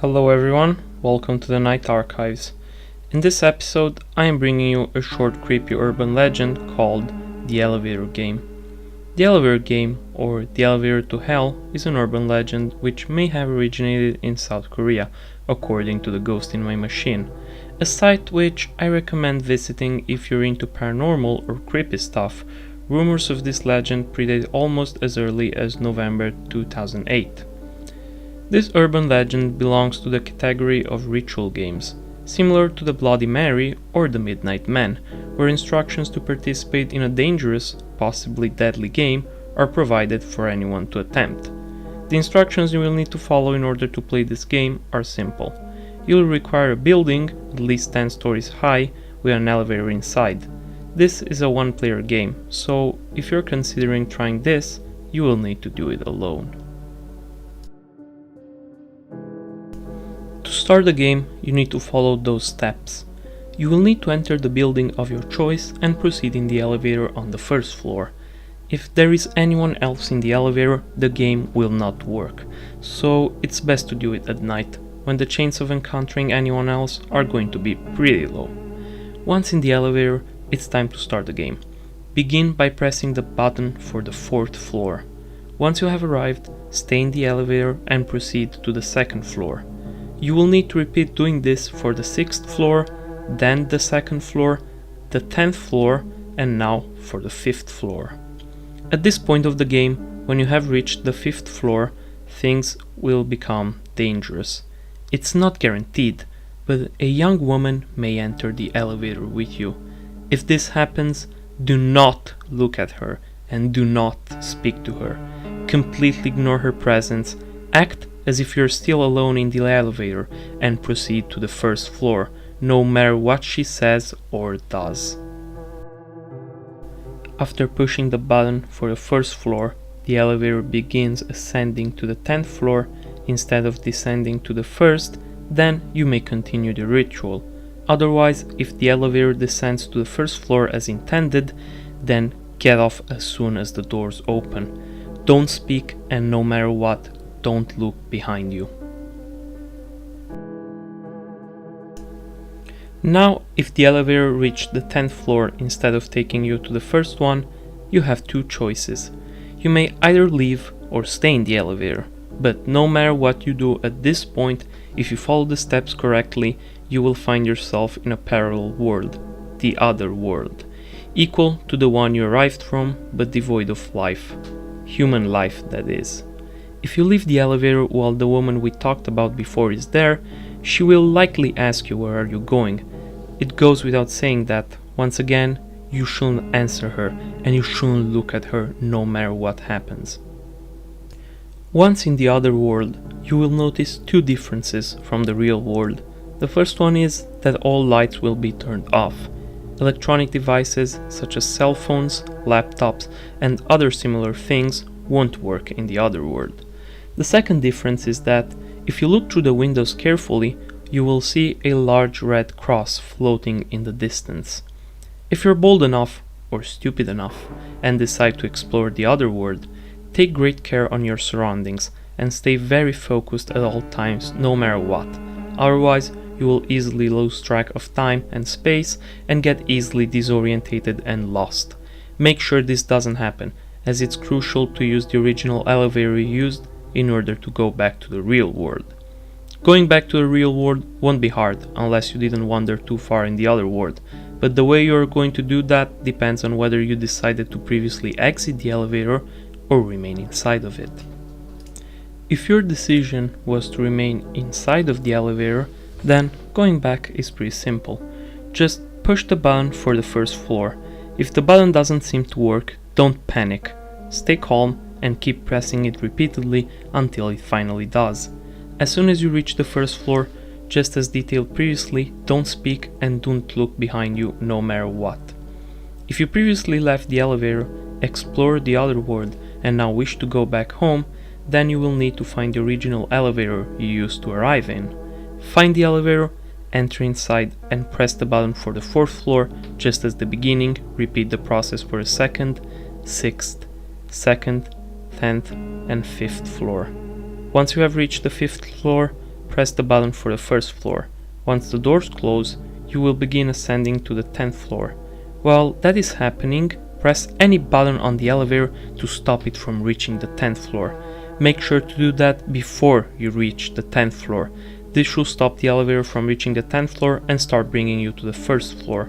Hello everyone, welcome to the Night Archives. In this episode, I am bringing you a short creepy urban legend called The Elevator Game. The Elevator Game, or The Elevator to Hell, is an urban legend which may have originated in South Korea, according to the Ghost in My Machine, a site which I recommend visiting if you're into paranormal or creepy stuff. Rumors of this legend predate almost as early as November 2008. This urban legend belongs to the category of ritual games, similar to the Bloody Mary or the Midnight Man, where instructions to participate in a dangerous, possibly deadly game are provided for anyone to attempt. The instructions you will need to follow in order to play this game are simple. You will require a building, at least 10 stories high, with an elevator inside. This is a one-player game, so if you're considering trying this, you will need to do it alone. To start the game, you need to follow those steps. You will need to enter the building of your choice and proceed in the elevator on the first floor. If there is anyone else in the elevator, the game will not work, so it's best to do it at night, when the chance of encountering anyone else are going to be pretty low. Once in the elevator, it's time to start the game. Begin by pressing the button for the 4th floor. Once you have arrived, stay in the elevator and proceed to the 2nd floor. You will need to repeat doing this for the 6th floor, then the 2nd floor, the 10th floor, and now for the 5th floor. At this point of the game, when you have reached the 5th floor, things will become dangerous. It's not guaranteed, but a young woman may enter the elevator with you. If this happens, do not look at her and do not speak to her. Completely ignore her presence. Act as if you're still alone in the elevator and proceed to the 1st floor, no matter what she says or does. After pushing the button for the 1st floor, the elevator begins ascending to the 10th floor instead of descending to the 1st, then you may continue the ritual. Otherwise, if the elevator descends to the 1st floor as intended, then get off as soon as the doors open. Don't speak, and no matter what, don't look behind you. Now, if the elevator reached the 10th floor instead of taking you to the first one, you have two choices. You may either leave or stay in the elevator, but no matter what you do at this point, if you follow the steps correctly, you will find yourself in a parallel world, the other world, equal to the one you arrived from, but devoid of life. Human life, that is. If you leave the elevator while the woman we talked about before is there, she will likely ask you where are you going. It goes without saying that, once again, you shouldn't answer her and you shouldn't look at her no matter what happens. Once in the other world, you will notice two differences from the real world. The first one is that all lights will be turned off. Electronic devices such as cell phones, laptops, and other similar things won't work in the other world. The second difference is that if you look through the windows carefully, you will see a large red cross floating in the distance. If you're bold enough, or stupid enough, and decide to explore the other world, take great care on your surroundings and stay very focused at all times no matter what. Otherwise, you will easily lose track of time and space and get easily disorientated and lost. Make sure this doesn't happen, as it's crucial to use the original elevator you used in order to go back to the real world. Going back to the real world won't be hard unless you didn't wander too far in the other world, but the way you're going to do that depends on whether you decided to previously exit the elevator or remain inside of it. If your decision was to remain inside of the elevator, then going back is pretty simple. Just push the button for the 1st floor. If the button doesn't seem to work, don't panic. Stay calm and keep pressing it repeatedly until it finally does. As soon as you reach the 1st floor, just as detailed previously, don't speak and don't look behind you no matter what. If you previously left the elevator, explored the other world, and now wish to go back home, then you will need to find the original elevator you used to arrive in. Find the elevator, enter inside, and press the button for the 4th floor just as the beginning. Repeat the process for the 2nd, 6th, 2nd, 10th, and 5th floor. Once you have reached the 5th floor, press the button for the first floor. Once the doors close, you will begin ascending to the 10th floor. While that is happening, press any button on the elevator to stop it from reaching the 10th floor. Make sure to do that before you reach the 10th floor. This should stop the elevator from reaching the 10th floor and start bringing you to the first floor.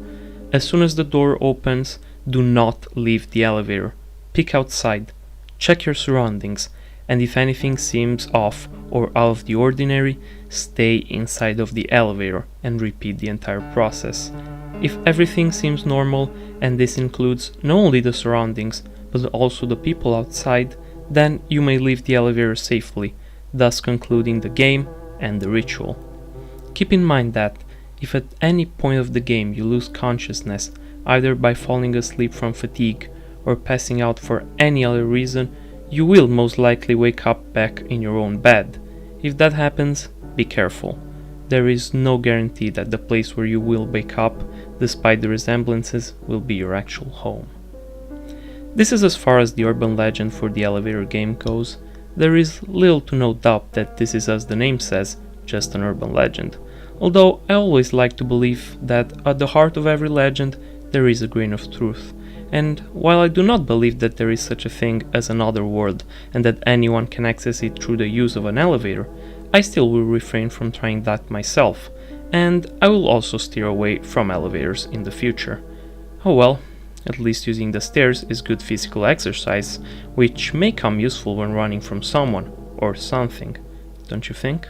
As soon as the door opens, do not leave the elevator. Peek outside, check your surroundings, and if anything seems off or out of the ordinary, stay inside of the elevator and repeat the entire process. If everything seems normal, and this includes not only the surroundings but also the people outside, then you may leave the elevator safely, thus concluding the game and the ritual. Keep in mind that if at any point of the game you lose consciousness, either by falling asleep from fatigue or passing out for any other reason, you will most likely wake up back in your own bed. If that happens, be careful. There is no guarantee that the place where you will wake up, despite the resemblances, will be your actual home. This is as far as the urban legend for the elevator game goes. There is little to no doubt that this is, as the name says, just an urban legend. Although I always like to believe that at the heart of every legend there is a grain of truth. And while I do not believe that there is such a thing as another world and that anyone can access it through the use of an elevator, I still will refrain from trying that myself, and I will also steer away from elevators in the future. Oh well, at least using the stairs is good physical exercise, which may come useful when running from someone or something, don't you think?